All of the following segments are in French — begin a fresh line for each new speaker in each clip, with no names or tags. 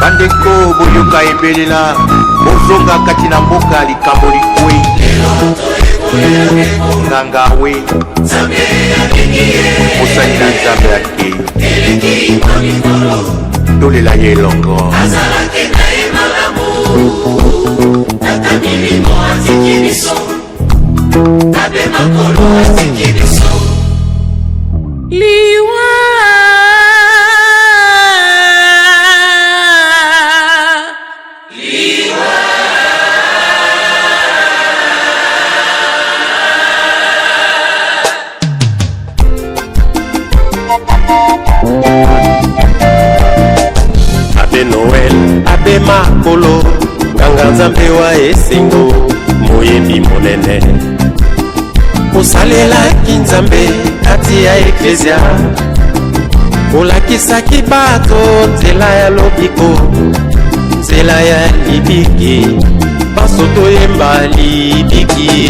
bandeko boyoka ebelela bozonga kati na mboka likambo likwe nganga we mosali na nzambe ake tolela ye elongo
liwa
Abe Noël, abe makolo, nganga nzambe wa esengo, moyebi monene. Osalelaki nzambe kati ya eklezia, olakisaki bato nzela ya lobiko, nzela ya libiki, baso toyemba libiki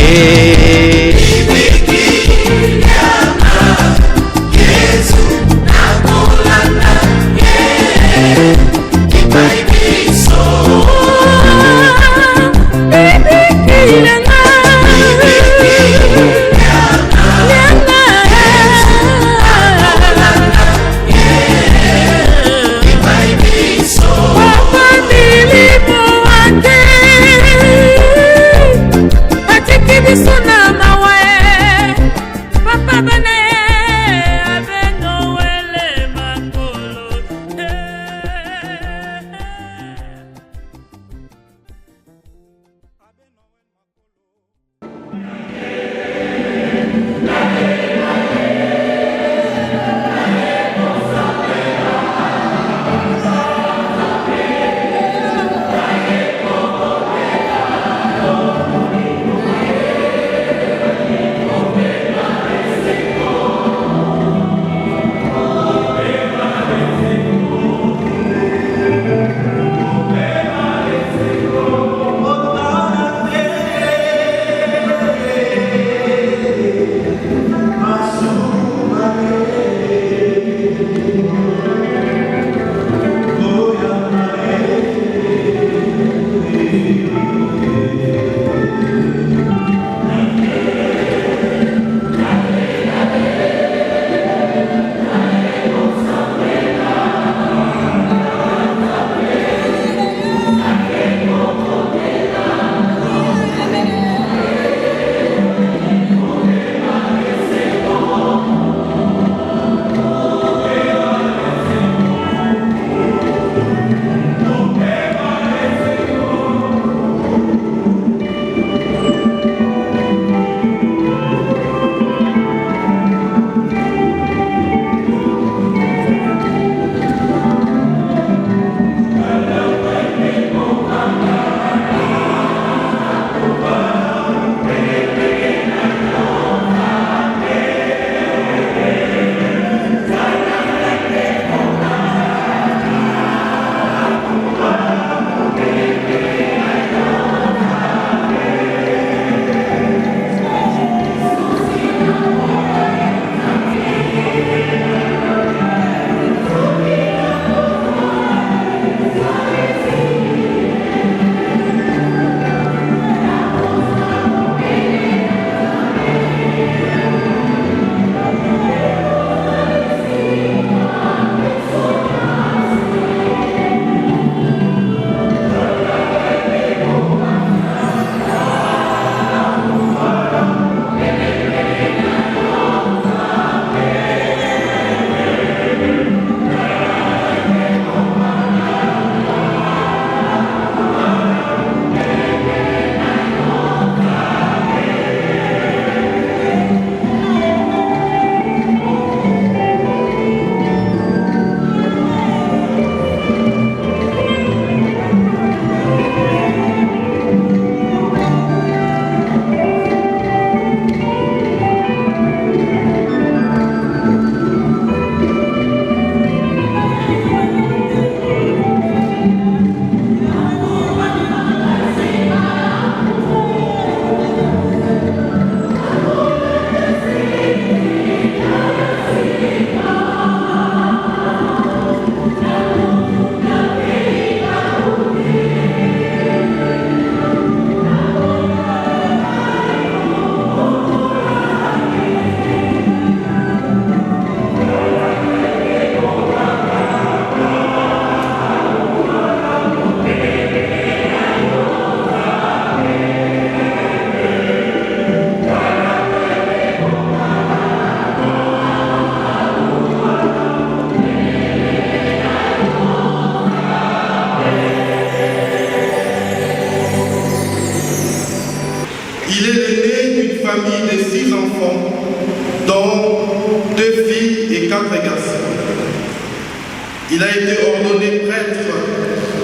Il a été ordonné prêtre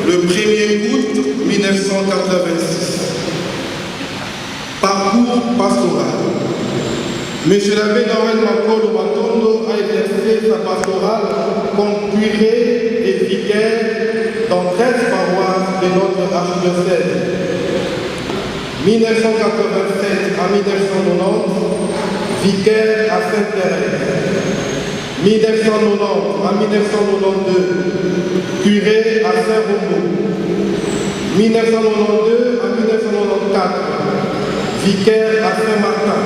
le 1er août 1986. Parcours pastoral. Monsieur l'abbé Noël Makolo Matondo a exercé sa pastorale comme curé et vicaire dans 13 paroisses de notre archidiocèse. 1987 à 1990, vicaire à Sainte-Thérèse. 1990 à 1992, curé à Saint-Rombaud. 1992 à 1994, vicaire à Saint-Martin.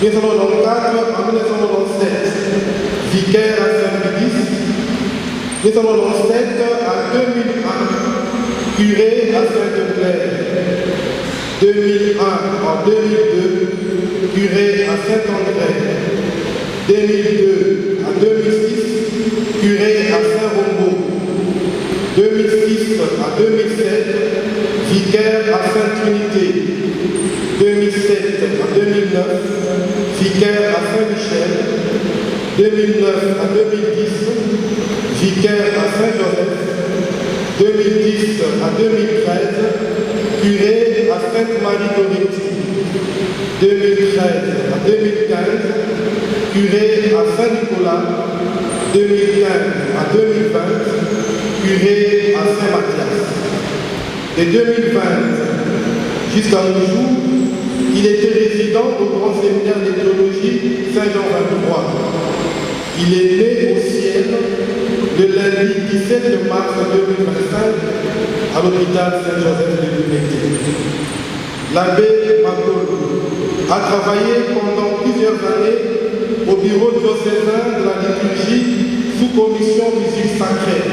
1994 à 1997, vicaire à Saint-Médis. 1997 à 2001, curé à Sainte-Claire. 2001 à 2002, curé à Saint-André. 2002 à 2006, curé à Saint-Rombaud. 2006 à 2007, vicaire à Sainte-Trinité. 2007 à 2009, vicaire à Saint-Michel. 2009 à 2010, vicaire à Saint-Joseph. 2010 à 2013, curé à Sainte-Marie-Goretti. 2013 à 2015, curé à Saint-Nicolas. 2015 à 2020, curé à Saint-Mathias. De 2020 jusqu'à nos jours, il était résident au Grand Séminaire de théologie Saint-Jean 23. Il est né au ciel le lundi 17 mars 2025 à l'hôpital Saint-Joseph de l'Unité. L'abbé Makolo a travaillé pendant plusieurs années au bureau diocésain de la liturgie sous commission musique sacrée.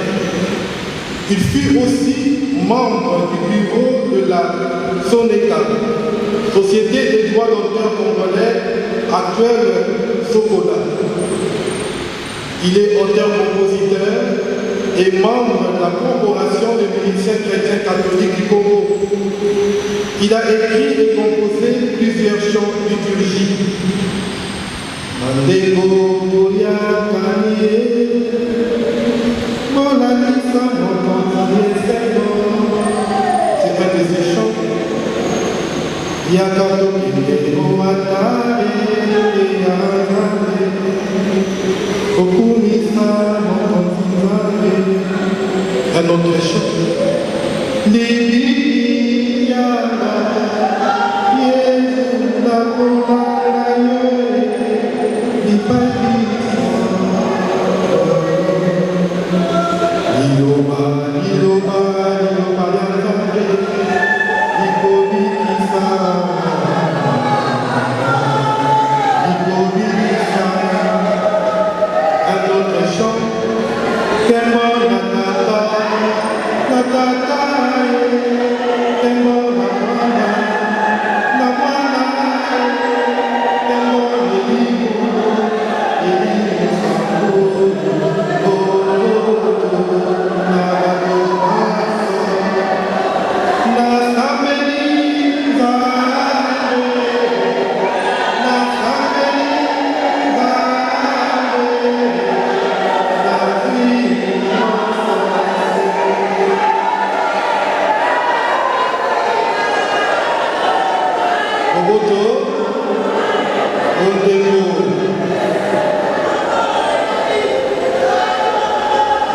Il fut aussi membre du bureau de la SONECA, Société des droits d'auteur congolais, actuelle SOCODA. Il est auteur-compositeur et membre de la Corporation des musiciens chrétiens catholiques du Congo. Il a écrit et composé plusieurs chants liturgiques. C'est un de ses chants. Un autre chant.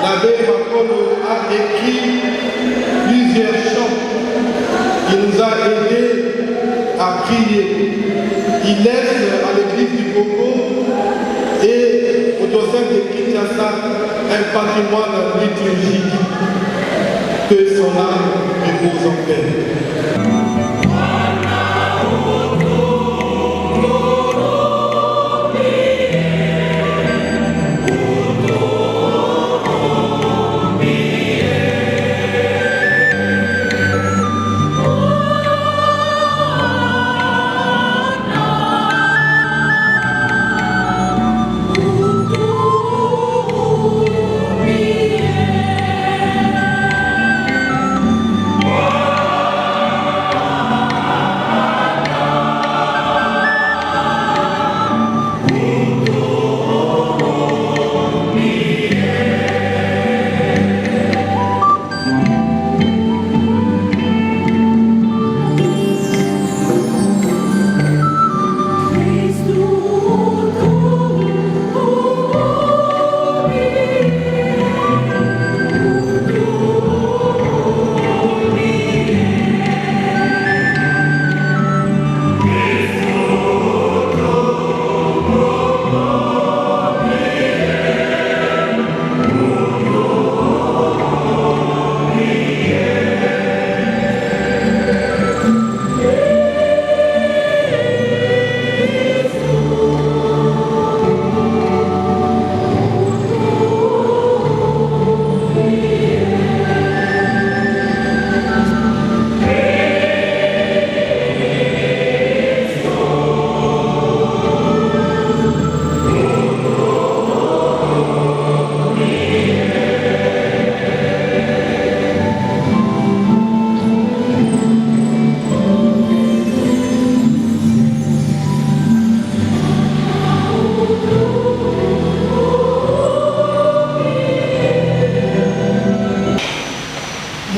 L'abbé Makolo a écrit plusieurs chants. Il nous a aidés à prier. Il laisse à l'église du Congo et au diocèse de Kinshasa un patrimoine liturgique. Que son âme repose en paix.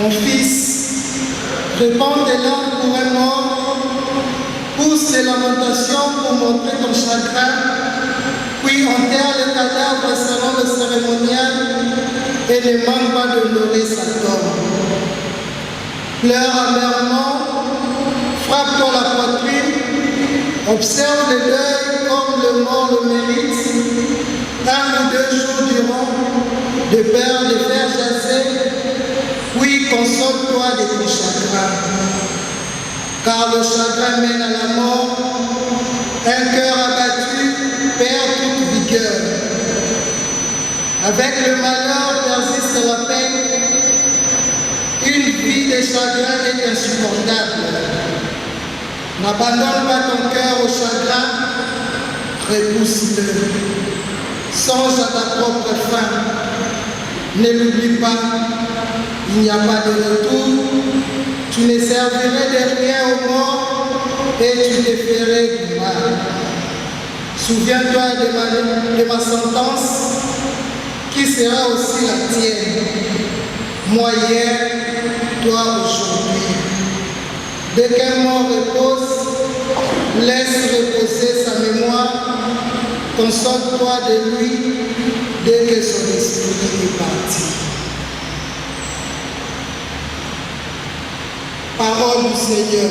Mon fils, répands tes larmes pour un mort, pousse tes lamentations pour montrer ton chagrin, puis enterre le cadavre selon le cérémonial et ne manque pas d'honorer sa tombe. Pleure amèrement, frappe-toi la poitrine, observe le deuil comme le mort le mérite, 1 ou 2 jours durant, de peur de faire chasser, puis console-toi de ton chagrin. Car le chagrin mène à la mort, un cœur abattu perd toute vigueur. Avec le malheur persiste la peine, une vie de chagrin est insupportable. N'abandonne pas ton cœur au chagrin, repousse-le. Songe à ta propre fin, ne l'oublie pas, il n'y a pas de retour, tu ne servirais de rien aux morts et tu te ferais du mal. Souviens-toi de ma sentence, qui sera aussi la tienne. Moi hier, toi aujourd'hui. Dès qu'un mort repose, laisse reposer sa mémoire, console-toi de lui dès que son esprit est parti. Parole du Seigneur.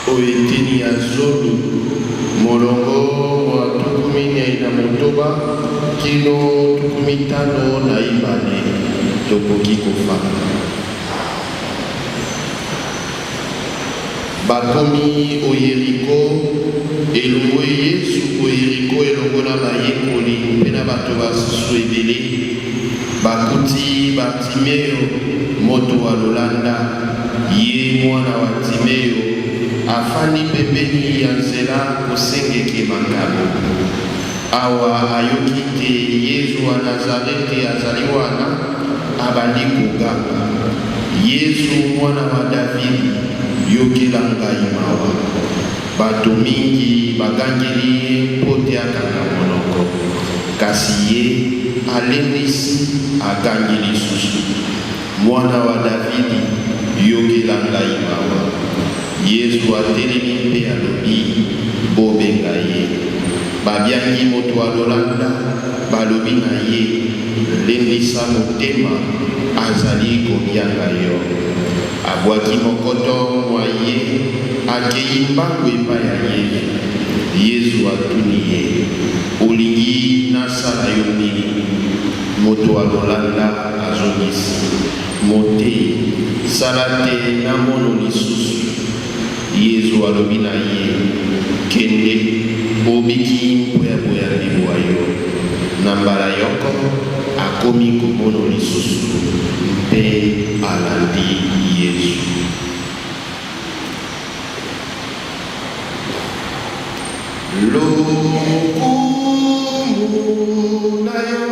Oetini ya zolo molongo wa tukumini na motoba kino tukumitano na ibane tokoki kofa bakomi o Yeriko elongo Yesu o Yeriko elongo na bayekoli mpe na bato basusu ebele bakuti Bartimeo moto wa lolanda ye mwana wa Timeo afani pembeni ya nzela kosengeki makabo awa ayoki te Yesu wa Nazareti azali wana abandi koganga Yesu mwana wa Davidi yokela ngai mawa bato mingi bagangeli mpo te akanga monoko kasi ye alendisi agangeli susu mwana wa Davidi yokela ngai mawa Yesu atelemi mpe alobi bobenga ye babiangi moto alolanda balobi na ye lendisa motema azali kobianga yo
abwaki mokoto mwaye akei mbangu epai ya Yesu atuni ye olingi nasala yo nini moto alolanda azongisi mote sala te na mono lisusu Yesu alobi na ye kende obiki boyaboya libwa yo na mbala yoko akomi komono lisusu mpe alandi Yesu. Lokumu na yo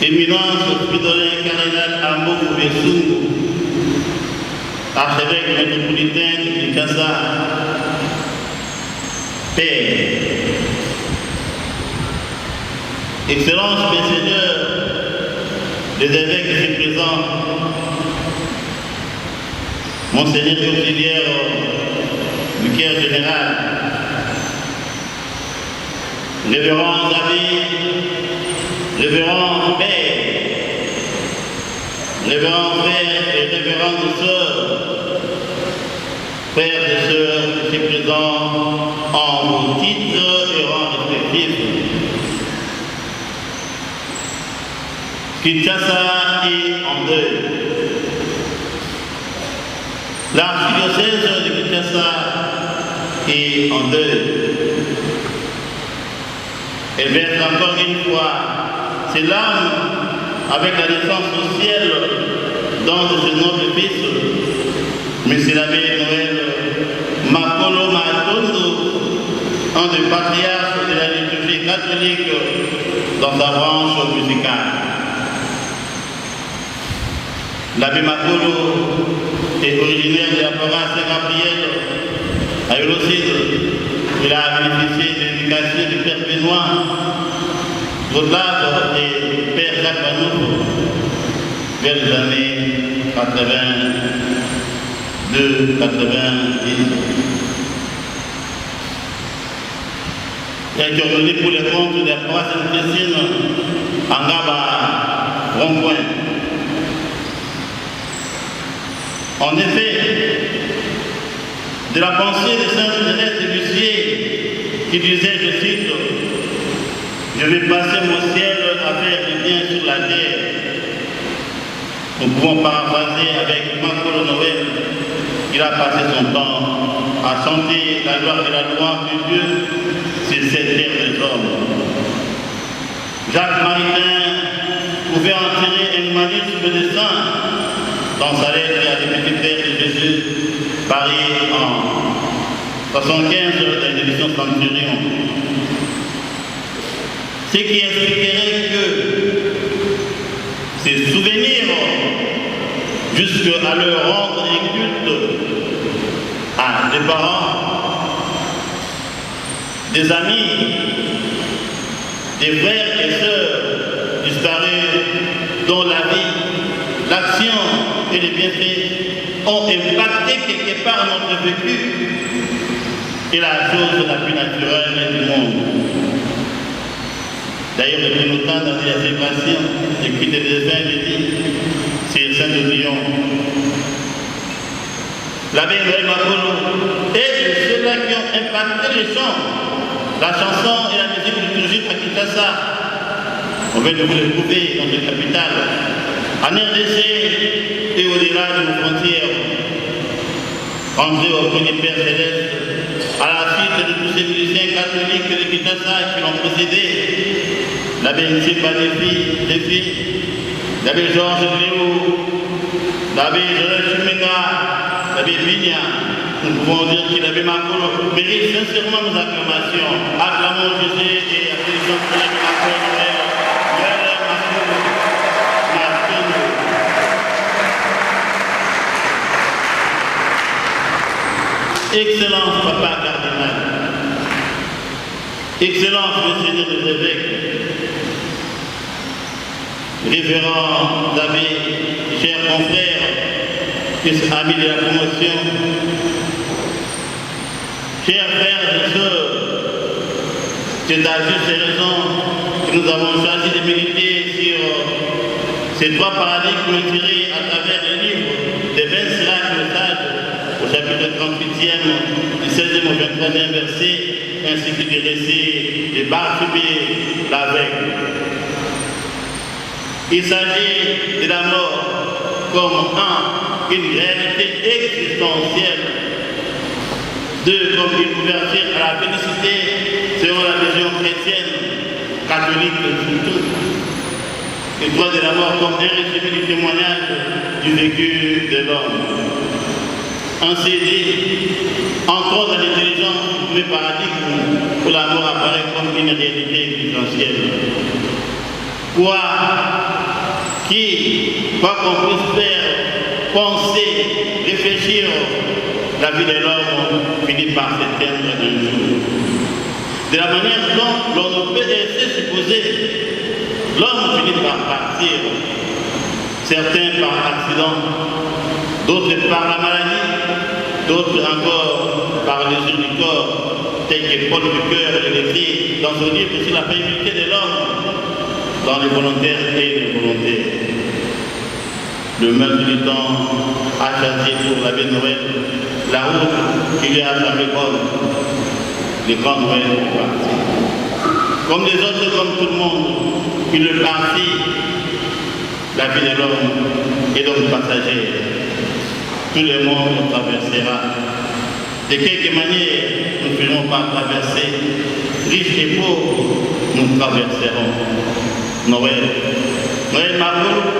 Éminence Fridolin Cardinal Ambou Bessungu, archevêque métropolitain de Kinshasa, Père, Excellence Messeigneur des évêques ici présents, Monseigneur auxiliaire du Caire général, révérends abbés, révérends pères, révérends frères et révérendes sœurs, frères et sœurs ici présents en vos titres et rangs respectifs. Kinshasa est en deuil. L'archidiocèse de Kinshasa est en deuil. Elle verse encore une fois ses larmes avec la naissance au ciel d'un de ses nobles fils, M. l'abbé Noël Makolo Matondo, un des patriarches de la liturgie catholique dans sa branche musicale. L'abbé Makolo est originaire de la province de Gabriel à Yolocide. Il a bénéficié de l'éducation du Père Benoît, Godlave et Père Jacques Manouf vers les années 82-90. Il a été ordonné pour les comptes de la province de Messine en Gaba, Rond-Point. En effet, de la pensée de Saint Thérèse de Lisieux, qui disait, je cite, « Je vais passer mon ciel à faire du bien sur la terre ». Nous pouvons paraphraser avec Makolo Noël, il a passé son temps à chanter la gloire et la louange de Dieu sur cette terre des hommes. Jacques Maritain pouvait en tirer une manille sur le destin dans sa lettre à des petits frères de Jésus, Paris en 75 dans l'édition Centurion. Ce qui expliquerait que ces souvenirs, jusqu'à leur rendre un culte à des parents, des amis, des frères et sœurs disparus dont la vie, l'action et les bienfaits ont impacté quelque part notre vécu et la chose la plus naturelle du monde. D'ailleurs, depuis longtemps, dans la célébration, depuis les défunts, je dis, c'est Saint de Lyon. L'abbé Noël Makolo est de ceux-là qui ont impacté les chants, la chanson et la musique liturgique à Kinshasa. On vient de vous le trouver dans notre capitale, en RDC et au-delà de nos frontières. André au premier Père Céleste, à la suite de tous ces musiciens catholiques de Kinshasa qui l'ont précédé, l'abbé Nsiba Défi, l'abbé Georges Léo, l'abbé Joël Chumenga, l'abbé Vigna, nous pouvons dire que l'abbé Makolo mérite sincèrement nos acclamations. Acclamons Jésus et applaudissons pour l'abbé Makolo. Excellence, Papa Cardinal. Excellence, Monseigneur des évêques. Révérends abbés, chers confrères, amis de la promotion, chers frères et sœurs, c'est à juste raison que nous avons choisi de méditer sur ces trois paradigmes tirés à travers les livres des 20 Sirach de Sage, au chapitre 38e, du 16e au 23e verset, ainsi que des récits de Barthélemy la veille. Il s'agit de la mort comme une réalité existentielle, deux, comme une ouverture à la félicité selon la vision chrétienne, catholique surtout, et trois, de la mort comme un résumé du témoignage du vécu de l'homme. Ainsi dit, entrons dans l'intelligence du premier paradigme où la mort apparaît comme une réalité existentielle. Quoi qu'on puisse faire, penser, réfléchir, la vie de l'homme finit par s'éteindre un jour. De la manière dont l'on ne peut laisser supposer, l'homme finit par partir, certains par accident, d'autres par la maladie, d'autres encore par l'usure du corps, tel que Paul Ricoeur l'écrit dans son livre sur la faillibilité de l'homme, dans les volontaires et les volontaires. Le meurtre du temps a choisi pour l'abbé Noël la route qui lui a semblé bonne. Le grand Noël est parti. Comme les autres, comme tout le monde, il est parti. La vie de l'homme est donc passagère. Tout le monde nous traversera. De quelque manière, nous ne ferons pas traverser. Riches et pauvres, nous traverserons. Noël. Noël Makolo,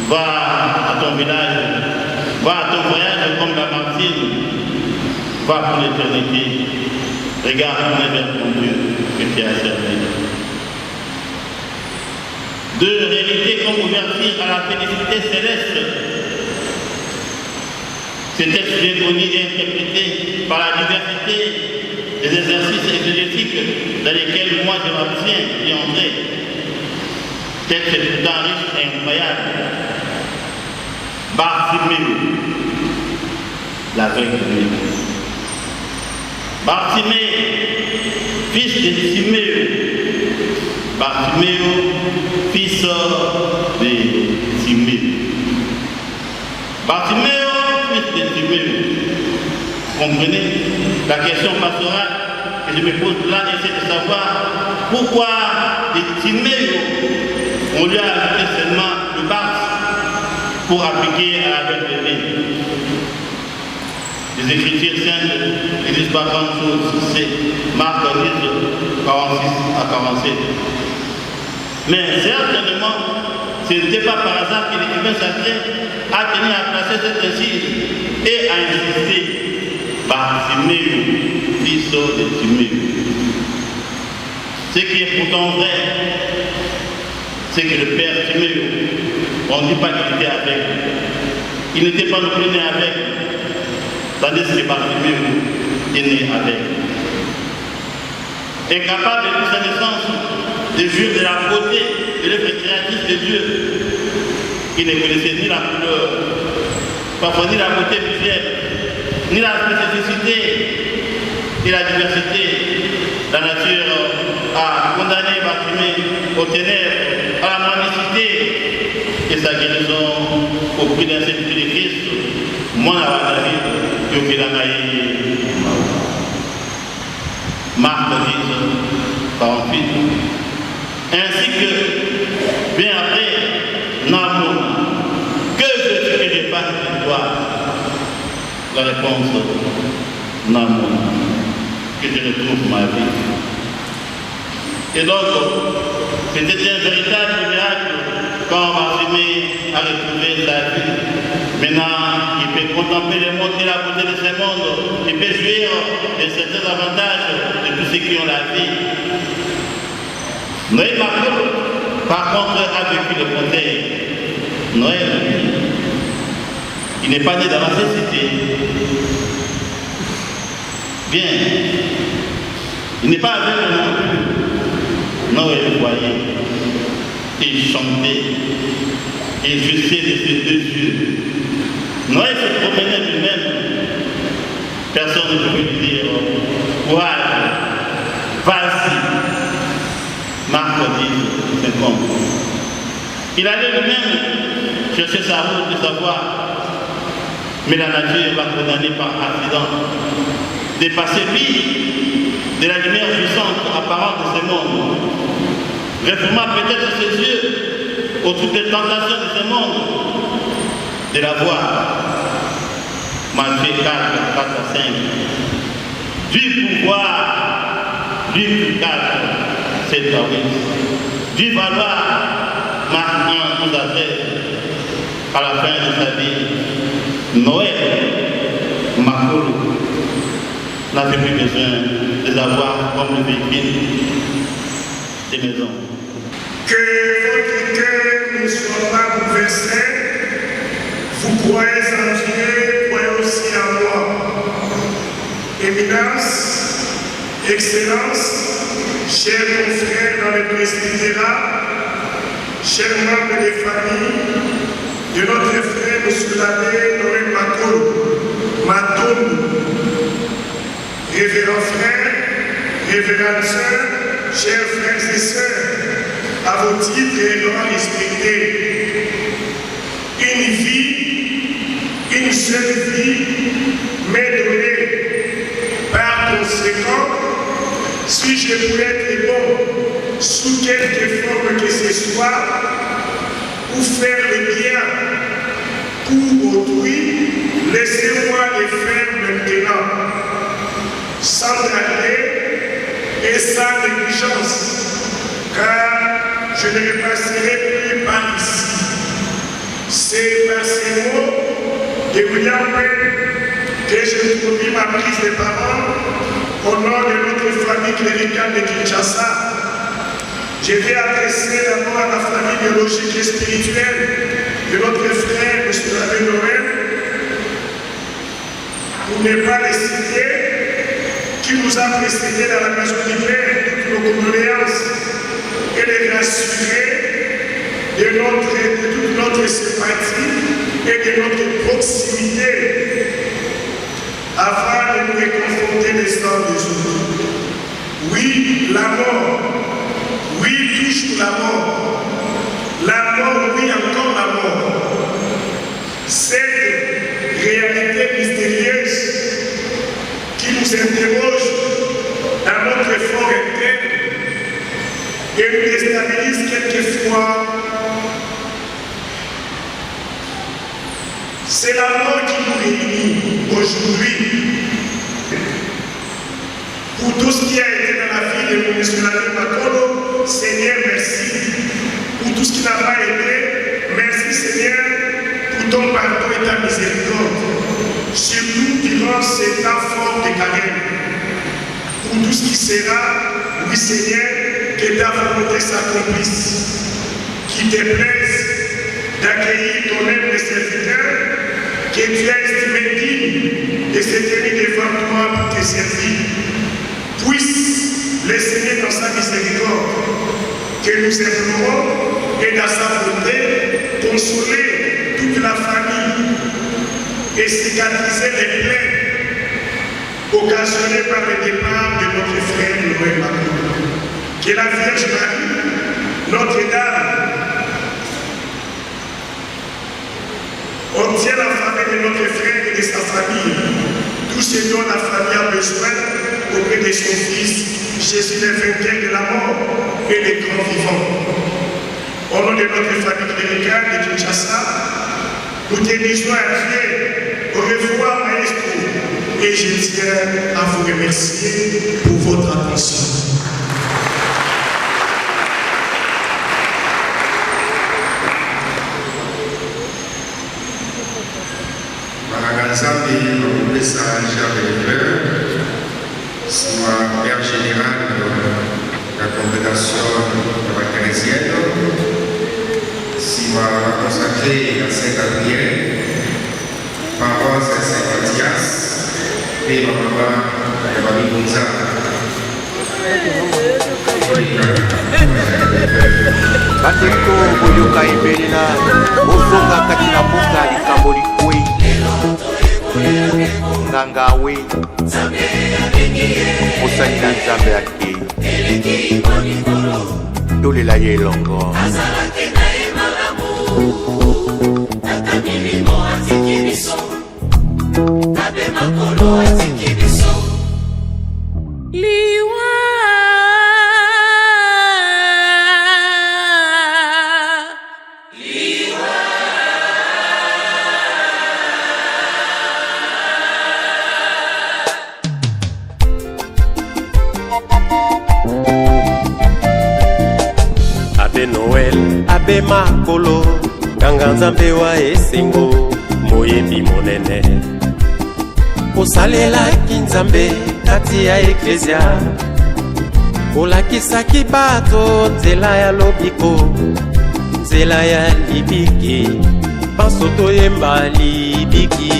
va à ton village, va à ton voyage comme la Martine, va pour l'éternité. Regarde vers ton Dieu que tu as servi. Deux réalités comme ouverture à la félicité céleste. Ce texte est connu et interprété par la diversité des exercices exégétiques dans lesquels moi je m'abstiens d'y entrer. Texte pourtant riche et incroyable. Barthélemy, la vraie Bible. Barthélemy, fils de Timéo. Barthélemy, fils de Timéo. Barthélemy, fils de Timéo. Comprenez? La question pastorale que je me pose là, c'est de savoir pourquoi les Timéo, on lui a ajouté seulement le Barth pour appliquer à la belle bébé. Les Écritures saintes ne disent pas grand chose. C'est Marc dit 46 à 47. Mais certainement, ce n'était pas par hasard que l'écrivain sacré a tenu à placer cette incise et à insister. Bartimée, fils de Timée. Ce qui est pourtant vrai, c'est que le père Timée, on ne dit pas qu'il était avec. Il n'était pas non plus né avec. Tandis que Bartimée est né avec. Incapable de sa naissance, de jouir de la beauté de l'œuvre créative de Dieu. Il ne connaissait ni la couleur, parfois ni la beauté visuelle, ni la spécificité et la diversité. La nature a condamné Bartimée aux ténèbres, à la mendicité et sa guérison au prix d'un sacrifice de Christ. Moi, la vie, je vais la naïe. Marc 10, 48. Ainsi que, bien après, Namoun, que veux-tu que je fasse de toi? La réponse, Namoun, que je retrouve ma vie. Et donc, c'était un véritable miracle quand Bartimée a retrouvé sa vie. Maintenant, il peut contempler le monde et la beauté de ce monde, il peut jouir de certains avantages de tous ceux qui ont la vie. Noël Macron, par contre, a vécu le conseil. Noël, il n'est pas né dans la cécité. Bien, il n'est pas aveugle non plus. Noël voyait, il chantait, il jouissait de ses deux yeux. Noël se promenait lui-même. Personne ne pouvait lui dire courage, vas-y. Marc 10, 50. Il allait lui-même chercher sa route et sa voie. Mais la nature l'a condamné par accident. Dépasser lui de la lumière puissante apparente de ce monde. Réforma peut-être ses yeux aux toutes les tentations de ce monde. De la voir. Matthieu 4, 4 à 5. Du pouvoir, Luc 4, 7 à 8. Du valoir, Marc 1, 11 à 13. À la fin de sa vie, Noël, Makolo, n'avait plus besoin de avoir comme le véhicule des maisons.
Que votre cœur ne soit pas bouleversé. Vous croyez en Dieu, croyez aussi en moi. Éminence, Excellence, chers confrères dans le presbytérat, chers membres des familles, de notre frère M. l'abbé Noël Matoum, révérends frères, révérends sœurs, chers frères et sœurs, à vos titres et rangs respectés. Une vie, une seule vie m'est donnée. Par conséquent, si je peux être bon, sous quelque forme que ce soit, pour faire le bien pour autrui, laissez-moi le faire maintenant, sans tarder et sans négligence, car je ne repasserai plus par ici. C'est par ces mots de William Penn que je produis ma prise de parole au nom de notre famille cléricale de Kinshasa. Je vais adresser d'abord à la famille biologique et spirituelle de notre frère, M. l'abbé Noël, pour ne pas les citer, qui nous a précédés dans la maison du Père, toutes nos condoléances, et les rassurer de toute notre sympathie et de notre proximité, afin de nous réconforter les uns des autres. Oui, la mort. Oui, toujours la mort. La mort, oui, encore la mort. Cette réalité mystérieuse qui nous interroge dans notre fort interne et nous déstabilise quelquefois. C'est la mort qui nous réunit aujourd'hui. Pour tout ce qui a été dans la vie de M. qui sera, oui Seigneur, que ta volonté s'accomplisse, qui te plaise d'accueillir ton humble serviteur, que tu as estimé digne de se tenir devant toi pour te servir. Puisse le Seigneur dans sa miséricorde, que nous implorons et dans sa bonté, consoler toute la famille et cicatriser les plaies occasionnées par le départ de notre frère Noël Macron. Que la Vierge Marie, Notre-Dame, obtienne la famille de notre frère et de sa famille, tout ce dont la famille a besoin auprès de son Fils, Jésus le vainqueur de la mort et le grand vivant. Au nom de notre famille cléricale de Kinshasa, nous te disons à Dieu, au revoir maestro, et je tiens à vous remercier pour votre attention.
Nzambe nakopesa Charles Lever, sima père général de la congrégation de la Chrétienne, sima consacré à Saint-Gabriel, paroisse à Saint-Mathias, et Mama de Babibunza.
bandeko boyoka ebelela bozonga kati na mboka likambo likwei nganga we mosali na nzambe akei tolela ye elongo abe makolo nganga nzambe wa esengo moyembi monene osalelaki nzambe kati ya eklezia olakisaki bato nzela ya lobiko nzela ya libiki panso toyemba libiki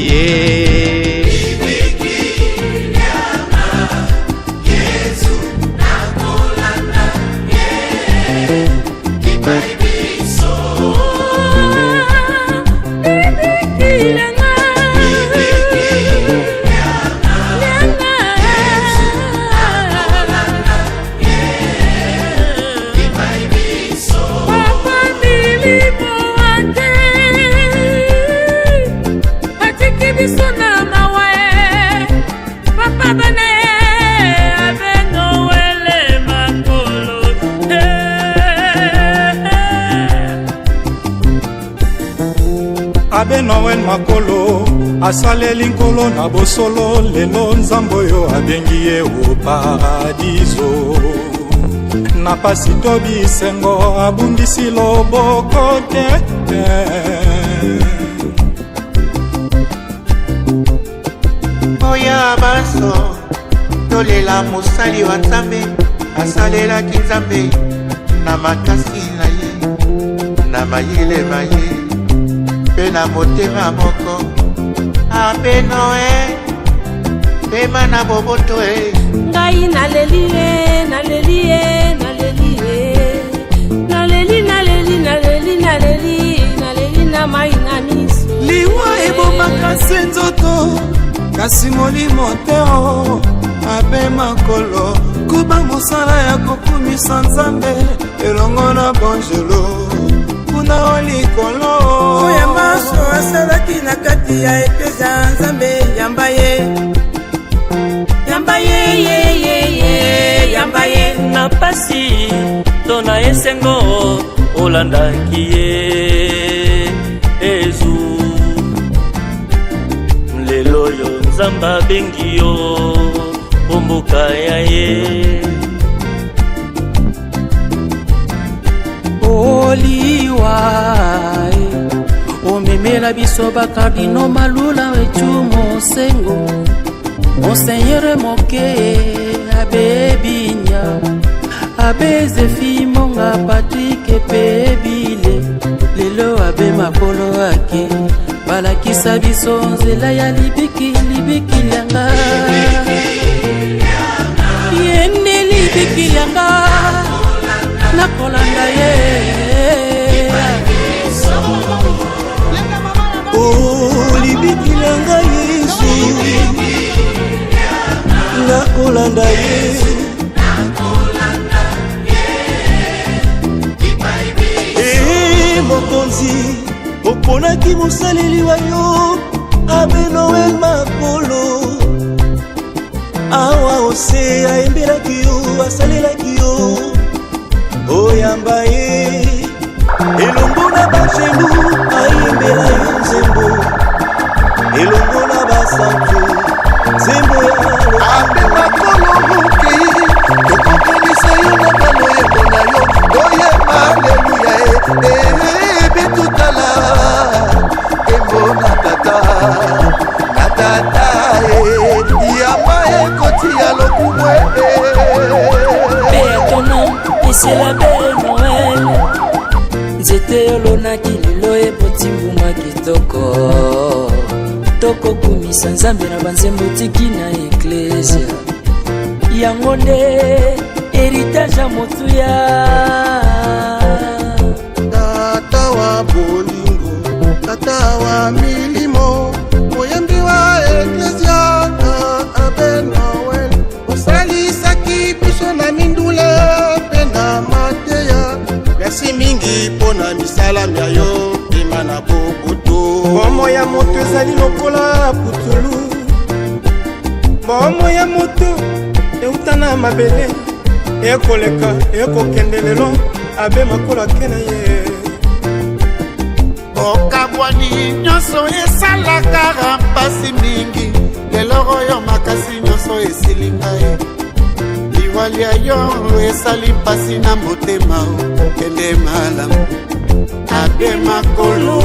Abe Noel Makolo asaleli nkolo na bosolo lelo nzambe oyo abengi ye o paradiso na pasi to bisengo abundisi loboko te
oya baso tolela mosali wa nzambe asalelaki nzambe na makasi na ye na mayele maye mpe na motema moko abe Noe pema na boboto
ngai naleli ye naleli ye naleli ye naleli naleli naleli naleli naleli na mai na miso
liwa ebomaka se nzoto kasi molimo te o abe makolo kuba mosala ya kokumisa nzambe elongo na bonjelo kuna olikolo
oya maso asalaki na kati ya eklezia nzambe yamba ye yamba ye ye ye ye yamba ye
na pasi to na esengo olandaki ye ezu lelo yo nzambe abengi yo omboka ya ye
oliwa omemela biso bakardino malula ecumo sengo Monseigneur moke abe binya abe zefi monga Patrick pebile lelo abe makolo ake balakisa biso nzela ya libiki lyanga yende libiki lyanga nakolanda ye
oh libiki lyanga Yesu nakolanda ye mokonzi oponaki mosaleli wa yo abe Noel makolo awa ose ayembelaki yo asalelaki yo oyamba ye elongo na bajelu ayembela yo nzembo elongo na basantu nzembo ya
abe makolo moke tokokanisa yo na baloyembo na yo oyeba aleluya betutala embona tata yamba ekoti ya lokumwe
beatono esila be Noel nzete olonaki lelo eboti mbuma kitoko tokokumisa nzambe na banzembo tiki na eklesia yango nde heritage ya motuya
tata wa bolingo tata wa milimo moyembi wa eklesia abe Noel osalisaki biso na mindule mpe na mateya merci mingi mpo na misala mia yo pema na boboto
bomo ya moto ezali lokola putulu bomo ya moto euta na mabele ekoleka ekokende lelo abe makolo ake na ye
okabwani nyonso esalaka mpasi mingi lelo oyo makasi nyonso esili ngai liwali ya yo esali mpasi na motema kende malamu abe makolo